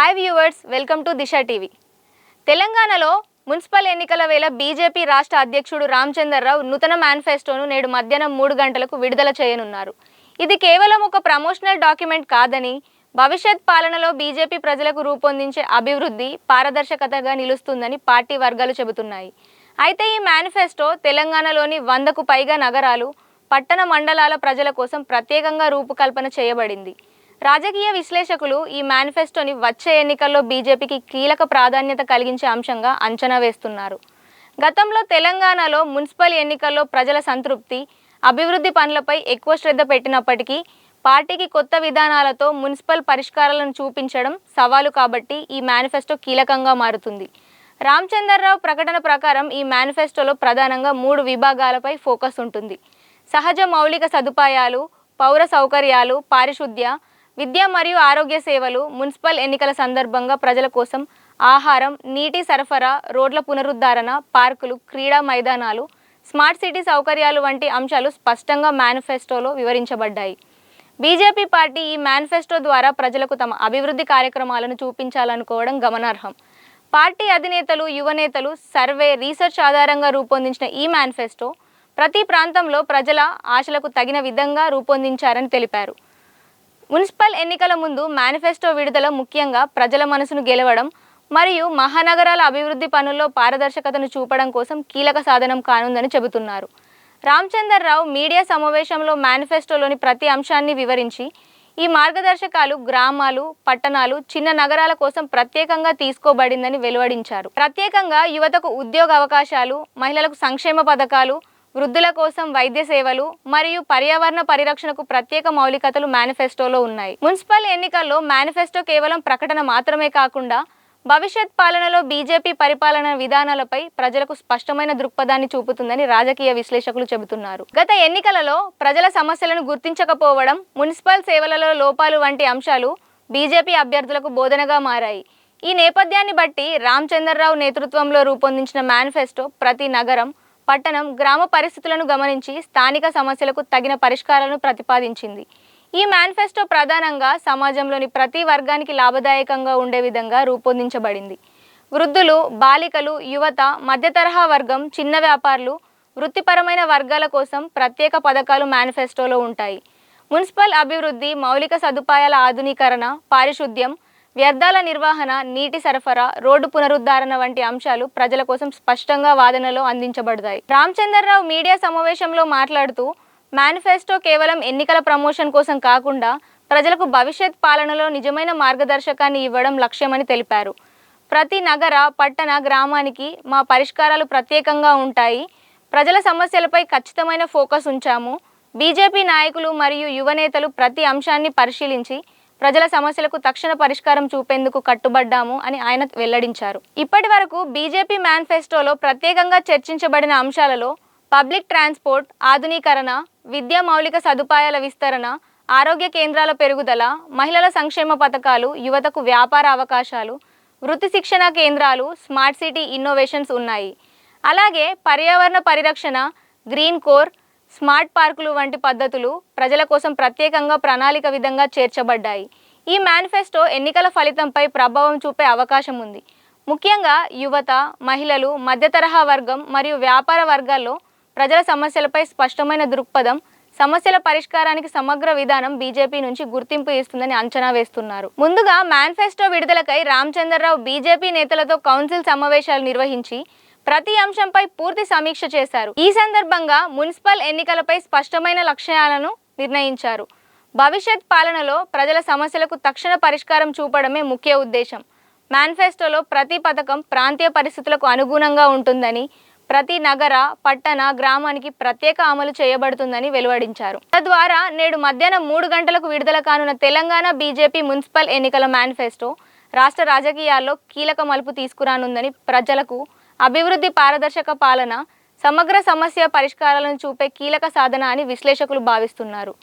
Hi viewers, welcome to Disha TV. తెలంగాణలో municipal ఎన్నికల వేళ బీజేపీ రాష్ట్ర అధ్యక్షుడు రామచంద్రరావు నూతన మేనిఫెస్టోను నేడు మధ్యాహ్నం 3 గంటలకు విడుదల చేయనున్నారు. ఇది కేవలం ఒక ప్రమోషనల్ డాక్యుమెంట్ కాదని, భవిష్యత్ పాలనలో బీజేపీ ప్రజలకు రూపొందించే అభివృద్ధి పారదర్శకతగా నిలుస్తుందని పార్టీ వర్గాలు చెబుతున్నాయి. అయితే ఈ మేనిఫెస్టో తెలంగాణలోని 100కు పైగా నగరాలు, పట్టణ మండలాల ప్రజల కోసం ప్రత్యేకంగా రూపకల్పన చేయబడింది. రాజకీయ విశ్లేషకులు ఈ మేనిఫెస్టోని వచ్చే ఎన్నికల్లో బీజేపీకి కీలక ప్రాధాన్యత కలిగించే అంశంగా అంచనా వేస్తున్నారు. గతంలో తెలంగాణలో మున్సిపల్ ఎన్నికల్లో ప్రజల సంతృప్తి, అభివృద్ధి పనులపై ఎక్కువ శ్రద్ధ పెట్టినప్పటికీ పార్టీకి కొత్త విధానాలతో మున్సిపల్ పరిష్కారాలను చూపించడం సవాలు కాబట్టి ఈ మేనిఫెస్టో కీలకంగా మారుతుంది. రామచంద్రరావు ప్రకటన ప్రకారం ఈ మేనిఫెస్టోలో ప్రధానంగా 3 విభాగాలపై ఫోకస్ ఉంటుంది. సహజ మౌలిక సదుపాయాలు, పౌర సౌకర్యాలు, పారిశుద్ధ్య, విద్య మరియు ఆరోగ్య సేవలు, మున్సిపల్ ఎన్నికల సందర్భంగా ప్రజల కోసం ఆహారం, నీటి సరఫరా, రోడ్ల పునరుద్ధరణ, పార్కులు, క్రీడా మైదానాలు, స్మార్ట్ సిటీ సౌకర్యాలు వంటి అంశాలు స్పష్టంగా మేనిఫెస్టోలో వివరించబడ్డాయి. బీజేపీ పార్టీ ఈ మేనిఫెస్టో ద్వారా ప్రజలకు తమ అభివృద్ధి కార్యక్రమాలను చూపించాలనుకోవడం గమనార్హం. పార్టీ అధినేతలు, యువనేతలు సర్వే, రీసెర్చ్ ఆధారంగా రూపొందించిన ఈ మేనిఫెస్టో ప్రతి ప్రాంతంలో ప్రజల ఆశలకు తగిన విధంగా రూపొందించారని తెలిపారు. మున్సిపల్ ఎన్నికల ముందు మేనిఫెస్టో విడుదల ముఖ్యంగా ప్రజల మనసును గెలవడం మరియు మహానగరాల అభివృద్ధి పనుల్లో పారదర్శకతను చూపడం కోసం కీలక సాధనం కానుందని చెబుతున్నారు. రామచంద్రరావు మీడియా సమావేశంలో మేనిఫెస్టోలోని ప్రతి అంశాన్ని వివరించి ఈ మార్గదర్శకాలు గ్రామాలు, పట్టణాలు, చిన్న నగరాల కోసం ప్రత్యేకంగా తీసుకోబడిందని వెలువడించారు. ప్రత్యేకంగా యువతకు ఉద్యోగ అవకాశాలు, మహిళలకు సంక్షేమ పథకాలు, వృద్ధుల కోసం వైద్య సేవలు మరియు పర్యావరణ పరిరక్షణకు ప్రత్యేక మౌలికతలు మేనిఫెస్టోలో ఉన్నాయి. మున్సిపల్ ఎన్నికల్లో మేనిఫెస్టో కేవలం ప్రకటన మాత్రమే కాకుండా భవిష్యత్ పాలనలో బీజేపీ పరిపాలన విధానాలపై ప్రజలకు స్పష్టమైన దృక్పథాన్ని చూపుతుందని రాజకీయ విశ్లేషకులు చెబుతున్నారు. గత ఎన్నికలలో ప్రజల సమస్యలను గుర్తించకపోవడం, మున్సిపల్ సేవలలో లోపాలు వంటి అంశాలు బీజేపీ అభ్యర్థులకు బోధనగా మారాయి. ఈ నేపథ్యాన్ని బట్టి రామచంద్రరావు నేతృత్వంలో రూపొందించిన మేనిఫెస్టో ప్రతి నగరం, పట్టణం, గ్రామ పరిస్థితులను గమనించి స్థానిక సమస్యలకు తగిన పరిష్కారాలను ప్రతిపాదించింది. ఈ మేనిఫెస్టో ప్రధానంగా సమాజంలోని ప్రతి వర్గానికి లాభదాయకంగా ఉండే విధంగా రూపొందించబడింది. వృద్ధులు, బాలికలు, యువత, మధ్యతరహా వర్గం, చిన్న వ్యాపారులు, వృత్తిపరమైన వర్గాల కోసం ప్రత్యేక పథకాలు మేనిఫెస్టోలో ఉంటాయి. మున్సిపల్ అభివృద్ధి, మౌలిక సదుపాయాల ఆధునీకరణ, పారిశుద్ధ్యం, వ్యర్థాల నిర్వహణ, నీటి సరఫరా, రోడ్డు పునరుద్ధరణ వంటి అంశాలు ప్రజల కోసం స్పష్టంగా వాదనలో అందించబడతాయి. రామచంద్రరావు మీడియా సమావేశంలో మాట్లాడుతూ మేనిఫెస్టో కేవలం ఎన్నికల ప్రమోషన్ కోసం కాకుండా ప్రజలకు భవిష్యత్ పాలనలో నిజమైన మార్గదర్శకాన్ని ఇవ్వడం లక్ష్యమని తెలిపారు. ప్రతి నగర, పట్టణ, గ్రామానికి మా పరిష్కారాలు ప్రత్యేకంగా ఉంటాయి. ప్రజల సమస్యలపై ఖచ్చితమైన ఫోకస్ ఉంచాము. బీజేపీ నాయకులు మరియు యువనేతలు ప్రతి అంశాన్ని పరిశీలించి ప్రజల సమస్యలకు తక్షణ పరిష్కారం చూపేందుకు కట్టుబడ్డాము అని ఆయన వెల్లడించారు. ఇప్పటి వరకు బీజేపీ మేనిఫెస్టోలో ప్రత్యేకంగా చర్చించబడిన అంశాలలో పబ్లిక్ ట్రాన్స్పోర్ట్ ఆధునీకరణ, విద్యా మౌలిక సదుపాయాల విస్తరణ, ఆరోగ్య కేంద్రాల పెరుగుదల, మహిళల సంక్షేమ పథకాలు, యువతకు వ్యాపార అవకాశాలు, వృత్తి శిక్షణ కేంద్రాలు, స్మార్ట్ సిటీ ఇన్నోవేషన్స్ ఉన్నాయి. అలాగే పర్యావరణ పరిరక్షణ, గ్రీన్ కోర్, స్మార్ట్ పార్కులు వంటి పద్ధతులు ప్రజల కోసం ప్రత్యేకంగా ప్రణాళిక విధంగా చేర్చబడ్డాయి. ఈ మేనిఫెస్టో ఎన్నికల ఫలితంపై ప్రభావం చూపే అవకాశం ఉంది. ముఖ్యంగా యువత, మహిళలు, మధ్యతరహా వర్గం మరియు వ్యాపార వర్గాల్లో ప్రజల సమస్యలపై స్పష్టమైన దృక్పథం, సమస్యల పరిష్కారానికి సమగ్ర విధానం బీజేపీ నుంచి గుర్తింపు ఇస్తుందని అంచనా వేస్తున్నారు. ముందుగా మేనిఫెస్టో విడుదలకై రామచంద్రరావు బీజేపీ నేతలతో కౌన్సిల్ సమావేశాలు నిర్వహించి ప్రతి అంశంపై పూర్తి సమీక్ష చేశారు. ఈ సందర్భంగా మున్సిపల్ ఎన్నికలపై స్పష్టమైన లక్ష్యాలను నిర్ణయించారు. భవిష్యత్ పాలనలో ప్రజల సమస్యలకు తక్షణ పరిష్కారం చూపడమే ముఖ్య ఉద్దేశం. మేనిఫెస్టోలో ప్రతి పథకం ప్రాంతీయ పరిస్థితులకు అనుగుణంగా ఉంటుందని, ప్రతి నగర, పట్టణ, గ్రామానికి ప్రత్యేక అమలు చేయబడుతుందని వెలువడించారు. తద్వారా నేడు మధ్యాహ్నం 3 గంటలకు విడుదల కానున్న తెలంగాణ బీజేపీ మున్సిపల్ ఎన్నికల మేనిఫెస్టో రాష్ట్ర రాజకీయాల్లో కీలక మలుపు తీసుకురానుందని, ప్రజలకు అభివృద్ధి, పారదర్శక పాలన, సమగ్ర సమస్య పరిష్కారాలను చూపే కీలక సాధన అని విశ్లేషకులు భావిస్తున్నారు.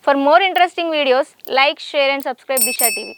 For more interesting videos, like, share and subscribe Disha TV.